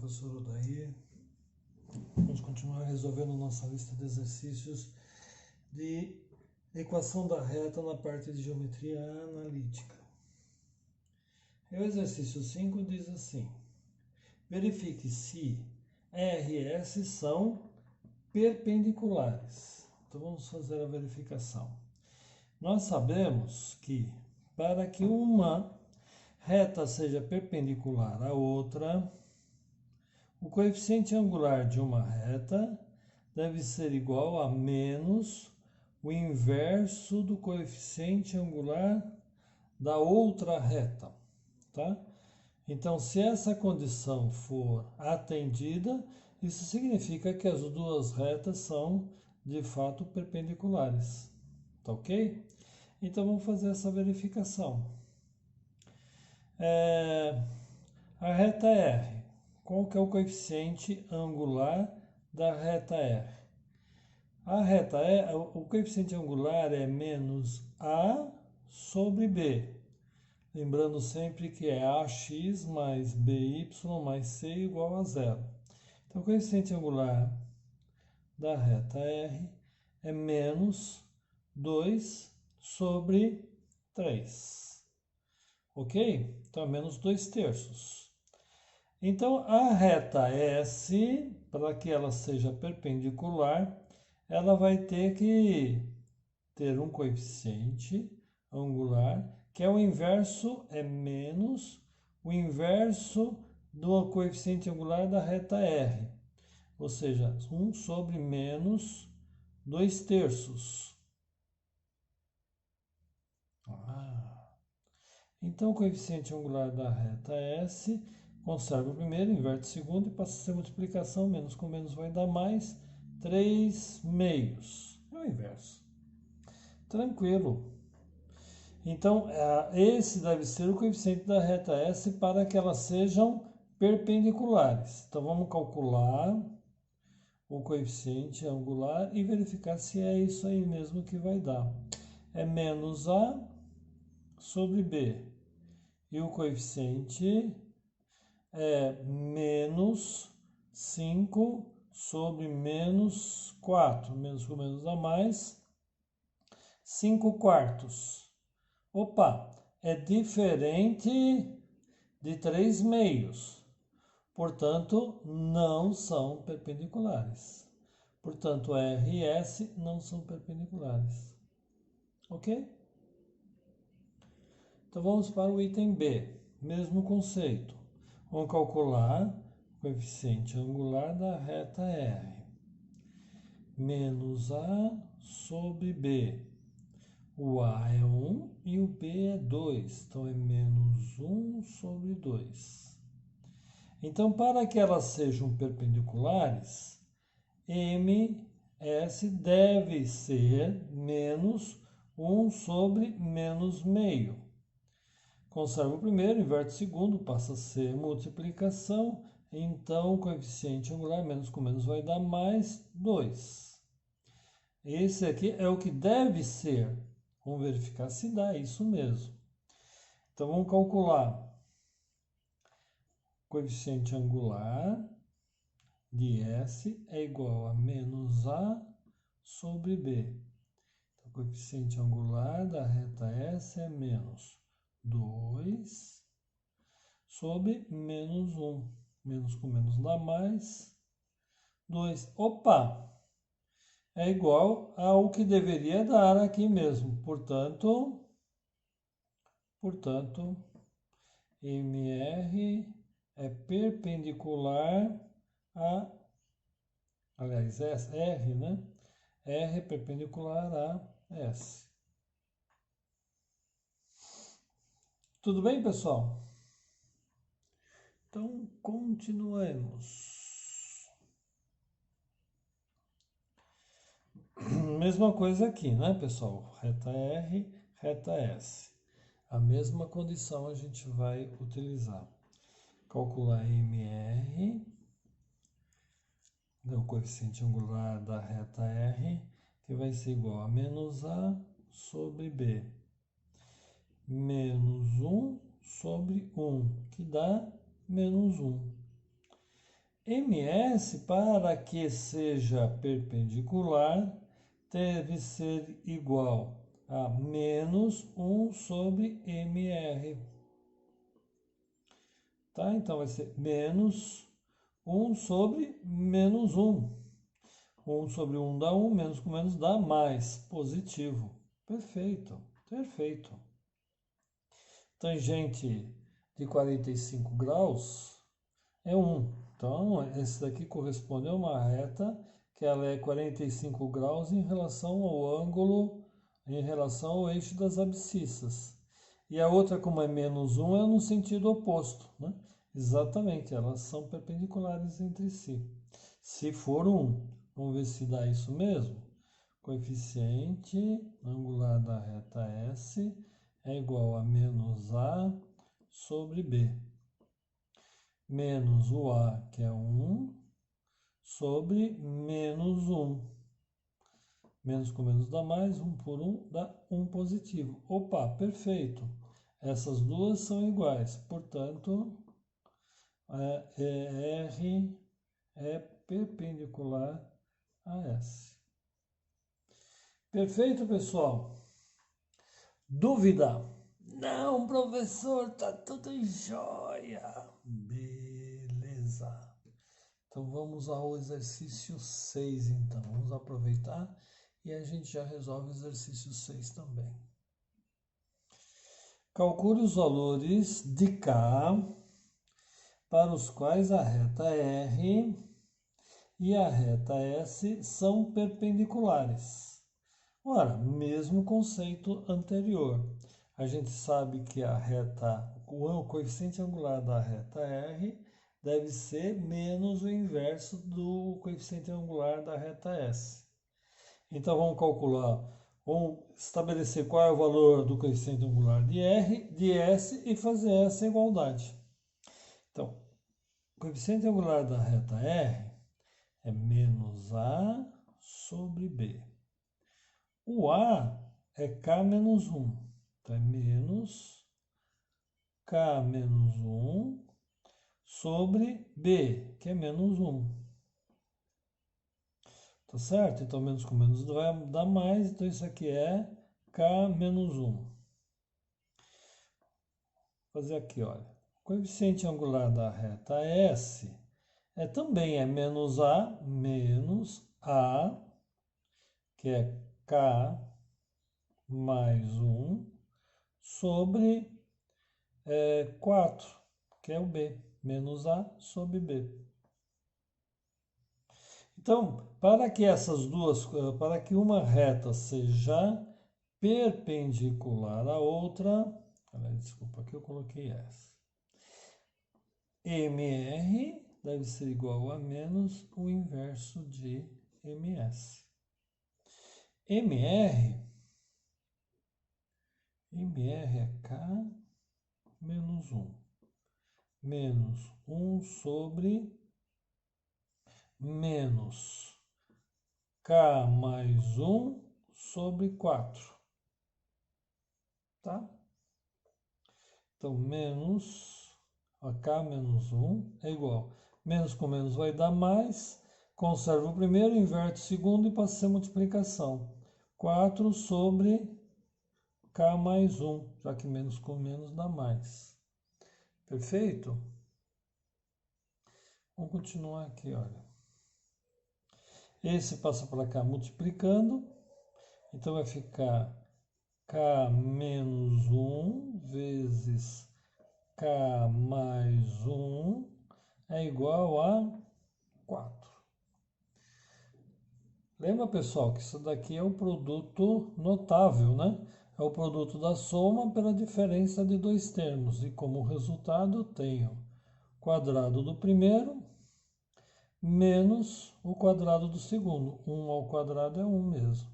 professor Odair. Vamos continuar resolvendo nossa lista de exercícios de equação da reta na parte de geometria analítica. O exercício 5 diz assim: verifique se R e S são perpendiculares. Então vamos fazer a verificação. Nós sabemos que para que uma reta seja perpendicular à outra, o coeficiente angular de uma reta deve ser igual a menos o inverso do coeficiente angular da outra reta, tá? Então, se essa condição for atendida, isso significa que as duas retas são de fato perpendiculares, tá ok? Então, vamos fazer essa verificação. A reta R. Qual que é o coeficiente angular da reta R? A reta R, o coeficiente angular é menos A sobre B. Lembrando sempre que é AX mais BY mais C igual a zero. Então, o coeficiente angular da reta R é menos 2 sobre 3. Ok? Então, é menos 2/3. Então, a reta S, para que ela seja perpendicular, ela vai ter que ter um coeficiente angular, que é o inverso, é menos o inverso do coeficiente angular da reta R. Ou seja, 1 sobre menos 2/3. Então, o coeficiente angular da reta S conserva o primeiro, inverte o segundo e passa a ser multiplicação. Menos com menos vai dar mais 3/2. É o inverso. Tranquilo. Então, esse deve ser o coeficiente da reta S para que elas sejam perpendiculares. Então, vamos calcular o coeficiente angular e verificar se é isso aí mesmo que vai dar. É menos A sobre B. E o coeficiente é menos 5 sobre menos 4. Menos com menos dá mais 5/4. Opa, é diferente de 3/2. Portanto, não são perpendiculares. Portanto, R e S não são perpendiculares. Ok? Então, vamos para o item B. Mesmo conceito. Vamos calcular o coeficiente angular da reta R. Menos A sobre B. O A é 1 e o B é 2. Então, é menos 1 sobre 2. Então, para que elas sejam perpendiculares, MS deve ser menos 1 sobre menos meio. Conserva o primeiro, inverte o segundo, passa a ser multiplicação. Então, o coeficiente angular menos com menos vai dar mais 2. Esse aqui é o que deve ser. Vamos verificar se dá isso mesmo. Então, vamos calcular o coeficiente angular de S é igual a menos A sobre B. Então, o coeficiente angular da reta S é menos 2 sobre menos 1. Menos com menos dá mais 2. Opa! É igual ao que deveria dar aqui mesmo. Portanto, MR é perpendicular a, aliás, R, né? R é perpendicular a S. Tudo bem, pessoal? Então, continuemos. Mesma coisa aqui, né, pessoal? Reta R, reta S. A mesma condição a gente vai utilizar. Calcular MR, o coeficiente angular da reta R, que vai ser igual a menos A sobre B. Menos 1 sobre 1, que dá menos 1. MS, para que seja perpendicular, deve ser igual a menos 1 sobre MR. Tá? Então, vai ser menos 1 sobre menos 1. 1 sobre 1 dá 1, menos com menos dá mais, positivo. Perfeito, perfeito. Tangente de 45 graus é 1. Então, esse daqui corresponde a uma reta que ela é 45 graus em relação ao ângulo, em relação ao eixo das abscissas. E a outra, como é menos 1, é no sentido oposto, né? Exatamente, elas são perpendiculares entre si. Se for 1, vamos ver se dá isso mesmo. Coeficiente angular da reta S é igual a menos A sobre B. Menos o A, que é 1, sobre menos 1. Menos com menos dá mais, 1 por 1 dá 1 positivo. Opa, perfeito. Essas duas são iguais, portanto, R é perpendicular a S. Perfeito, pessoal? Dúvida? Não, professor, tá tudo jóia. Beleza. Então vamos ao exercício 6, então. Vamos aproveitar e a gente já resolve o exercício 6 também. Calcule os valores de K para os quais a reta R e a reta S são perpendiculares. Ora, mesmo conceito anterior. A gente sabe que o coeficiente angular da reta R deve ser menos o inverso do coeficiente angular da reta S. Então vamos calcular, vamos estabelecer qual é o valor do coeficiente angular de R, de S e fazer essa igualdade. Então, o coeficiente angular da reta R é menos A sobre B. O A é K menos 1. Então, é menos K menos 1 sobre B, que é menos 1. Tá certo? Então, menos com menos vai dar mais. Então, isso aqui é K menos 1. Vou fazer aqui, olha. O coeficiente angular da reta S também é menos A, que é K mais 1, sobre 4, que é o B, menos A sobre B. Então, para que uma reta seja perpendicular à outra, desculpa, aqui eu coloquei essa. MR deve ser igual a menos o inverso de MS. MR é K menos 1. Menos 1 sobre menos K mais 1 sobre 4. Tá? Então, menos K menos 1 é igual. Menos com menos vai dar mais. Conserva o primeiro, inverte o segundo e passa a ser multiplicação. 4 sobre K mais 1, já que menos com menos dá mais. Perfeito? Vamos continuar aqui, olha. Esse passa para cá multiplicando. Então, vai ficar K menos 1 vezes K mais 1 é igual a 4. Lembra, pessoal, que isso daqui é um produto notável, né? É o produto da soma pela diferença de dois termos. E como resultado, eu tenho quadrado do primeiro menos o quadrado do segundo. 1 ao quadrado é 1 mesmo,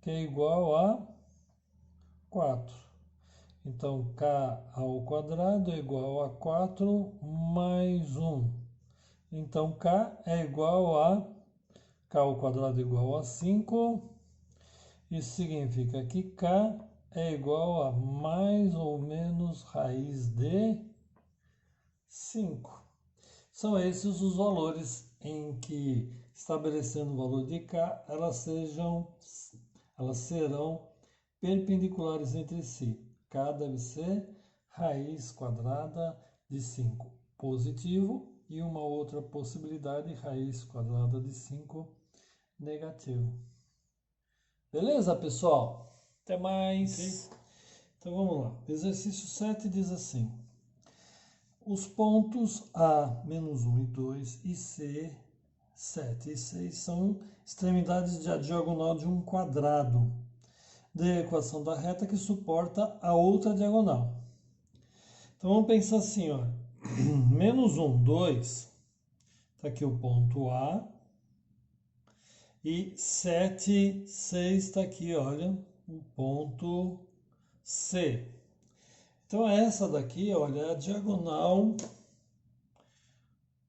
que é igual a 4. Então, K ao quadrado é igual a 4 mais 1. Então, K é igual a K ao quadrado é igual a 5. Isso significa que K é igual a mais ou menos raiz de 5. São esses os valores em que, estabelecendo o valor de k, elas serão perpendiculares entre si. K deve ser raiz quadrada de 5 positivo e uma outra possibilidade, raiz quadrada de 5 negativo. Beleza, pessoal? Até mais. Okay. Então vamos lá. Exercício 7 diz assim: os pontos A, menos 1 e 2 e C, 7 e 6 são extremidades da diagonal de um quadrado da equação da reta que suporta a outra diagonal. Então vamos pensar assim, ó. Menos 1, 2, está aqui o ponto A, e 7, 6 está aqui, olha, o ponto C. Então essa daqui, olha, é a diagonal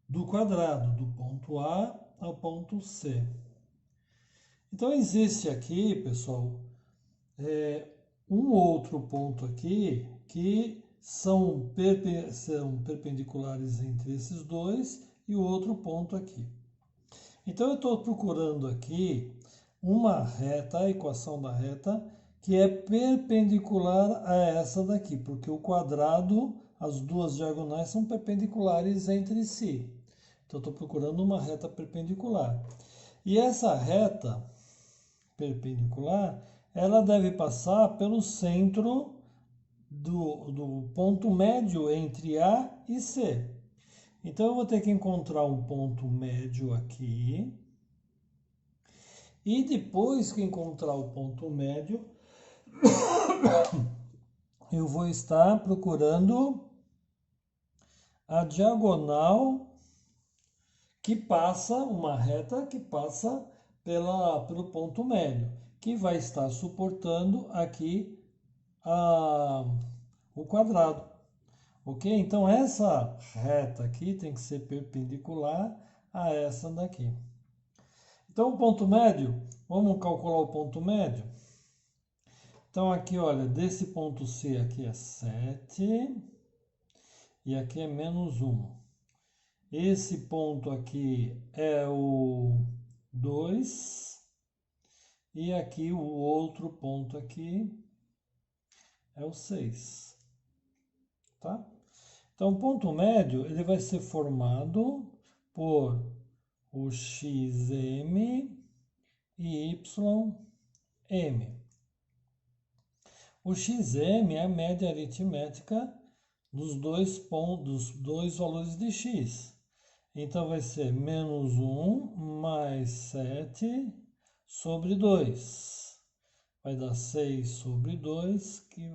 do quadrado, do ponto A ao ponto C. Então existe aqui, pessoal, um outro ponto aqui que são perpendiculares entre esses dois e o outro ponto aqui. Então eu estou procurando aqui uma reta, a equação da reta, que é perpendicular a essa daqui, porque o quadrado, as duas diagonais são perpendiculares entre si. Então, eu estou procurando uma reta perpendicular. E essa reta perpendicular, ela deve passar pelo centro do ponto médio entre A e C. Então, eu vou ter que encontrar um ponto médio aqui. E depois que encontrar o ponto médio, eu vou estar procurando a diagonal que passa, uma reta que passa pelo ponto médio, que vai estar suportando aqui o quadrado. Ok? Então essa reta aqui tem que ser perpendicular a essa daqui. Então o ponto médio, vamos calcular o ponto médio? Então aqui, olha, desse ponto C aqui é 7 e aqui é menos 1. Esse ponto aqui é o 2 e aqui o outro ponto aqui é o 6. Tá? Então o ponto médio ele vai ser formado por o xm e ym. O xm é a média aritmética dos dois valores de x. Então vai ser menos 1 mais 7 sobre 2. Vai dar 6 sobre 2, que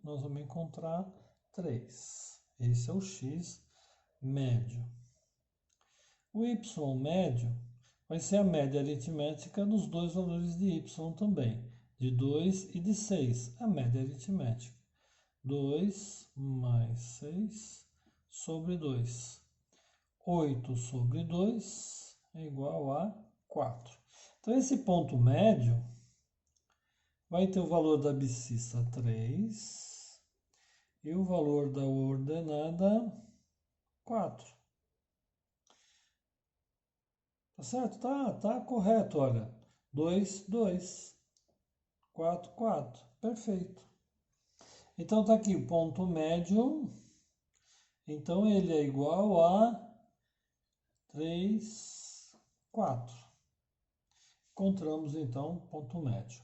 nós vamos encontrar 3. Esse é o x médio. O y médio vai ser a média aritmética dos dois valores de y também, de 2 e de 6, a média aritmética. 2 mais 6 sobre 2. 8 sobre 2 é igual a 4. Então, esse ponto médio vai ter o valor da abscissa 3 e o valor da ordenada 4. Tá certo? Tá correto, olha. 2, 2. 4, 4. Perfeito. Então, tá aqui o ponto médio. Então, ele é igual a 3, 4. Encontramos, então, o ponto médio.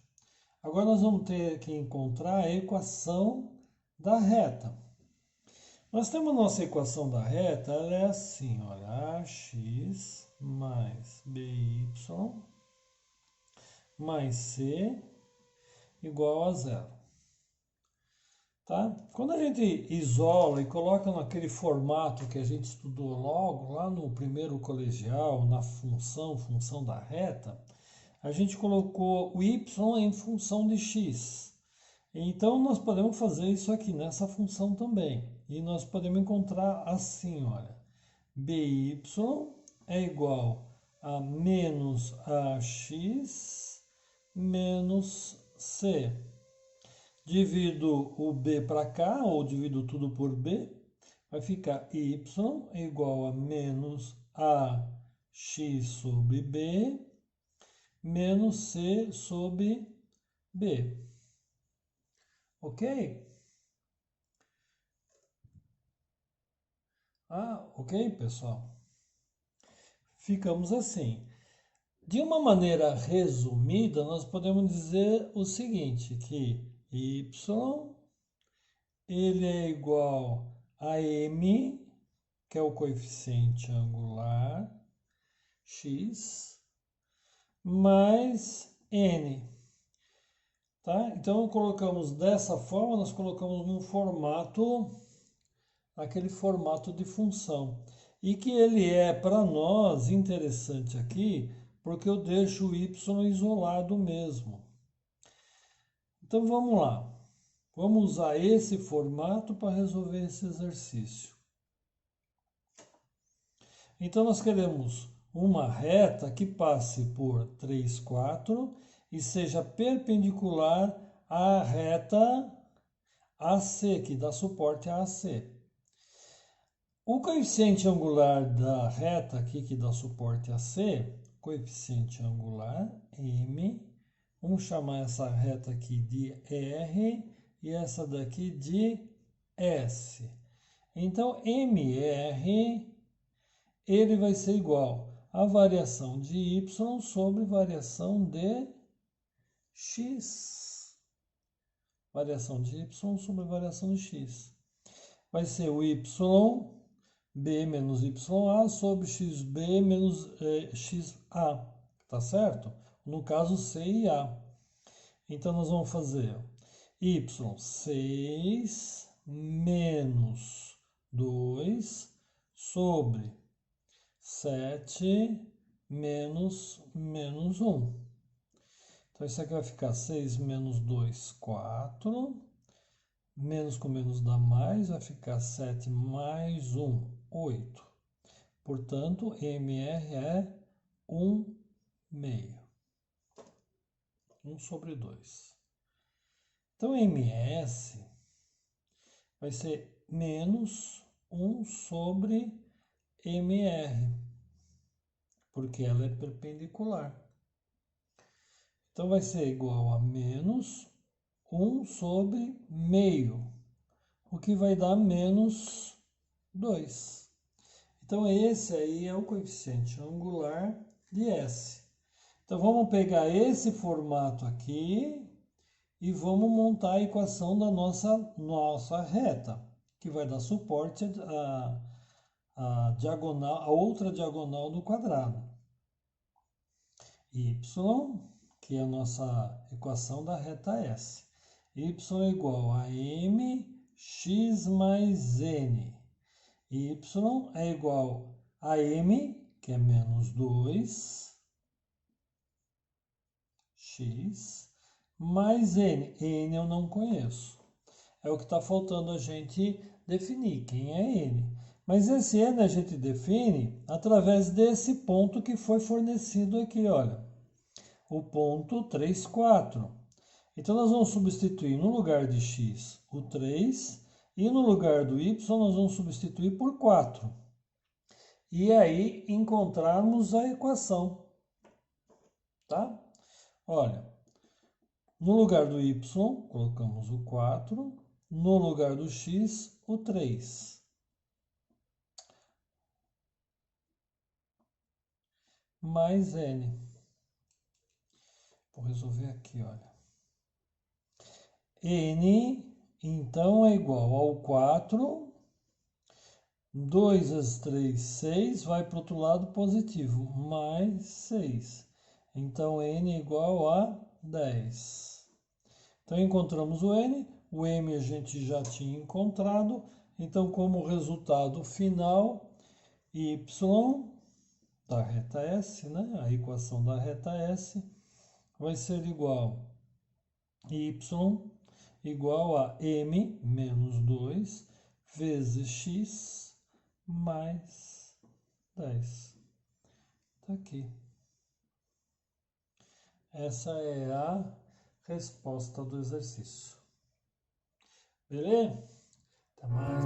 Agora nós vamos ter que encontrar a equação da reta. Nós temos a nossa equação da reta, ela é assim, olha, ax mais by mais c igual a 0. Tá? Quando a gente isola e coloca naquele formato que a gente estudou logo, lá no primeiro colegial, na função da reta, a gente colocou o y em função de x. Então, nós podemos fazer isso aqui nessa função também. E nós podemos encontrar assim, olha, by é igual a menos ax menos c. Divido o b para cá, ou divido tudo por b, vai ficar y é igual a menos x sobre b menos c sobre b. Ok? Ok, pessoal. Ficamos assim. De uma maneira resumida, nós podemos dizer o seguinte, que y ele é igual a m, que é o coeficiente angular, x, mais n. Tá? Então, colocamos dessa forma, nós colocamos num formato, aquele formato de função. E que ele é, para nós, interessante aqui, porque eu deixo o y isolado mesmo. Então, vamos lá. Vamos usar esse formato para resolver esse exercício. Então, nós queremos uma reta que passe por 3, 4 e seja perpendicular à reta AC, que dá suporte a AC. O coeficiente angular da reta aqui, que dá suporte a C, coeficiente angular, M, vamos chamar essa reta aqui de R e essa daqui de S. Então, MR, ele vai ser igual a variação de Y sobre variação de X. Variação de Y sobre variação de X. Vai ser o Y B menos YA sobre XB menos XA, tá certo? No caso, C e A. Então, nós vamos fazer Y6 menos 2 sobre 7 menos 1. Então, isso aqui vai ficar 6 menos 2, 4. Menos com menos dá mais, vai ficar 7 mais 1, 8. Portanto, MR é 1 meio. 1 sobre 2. Então, MS vai ser menos 1 sobre MR, porque ela é perpendicular. Então, vai ser igual a menos 1 sobre meio, o que vai dar menos 2. Então, esse aí é o coeficiente angular de S. Então, vamos pegar esse formato aqui e vamos montar a equação da nossa reta, que vai dar suporte à diagonal, a outra diagonal do quadrado. Y, que é a nossa equação da reta S. Y é igual a mx mais n. Y é igual a m, que é menos 2, x, mais n. N eu não conheço. É o que está faltando a gente definir, quem é n. Mas esse n a gente define através desse ponto que foi fornecido aqui, olha. O ponto 3, 4. Então, nós vamos substituir no lugar de x o 3 e no lugar do y nós vamos substituir por 4. E aí encontrarmos a equação, tá? Olha, no lugar do y colocamos o 4, no lugar do x o 3. Mais n. Vou resolver aqui, olha. N, então, é igual ao 4. 2 vezes 3, 6, vai para o outro lado positivo, mais 6. Então, n é igual a 10. Então, encontramos o m a gente já tinha encontrado. Então, como resultado final, y da reta S, né? A equação da reta S vai ser igual a y igual a m menos 2 vezes x mais 10. Está aqui. Essa é a resposta do exercício. Beleza? Até mais.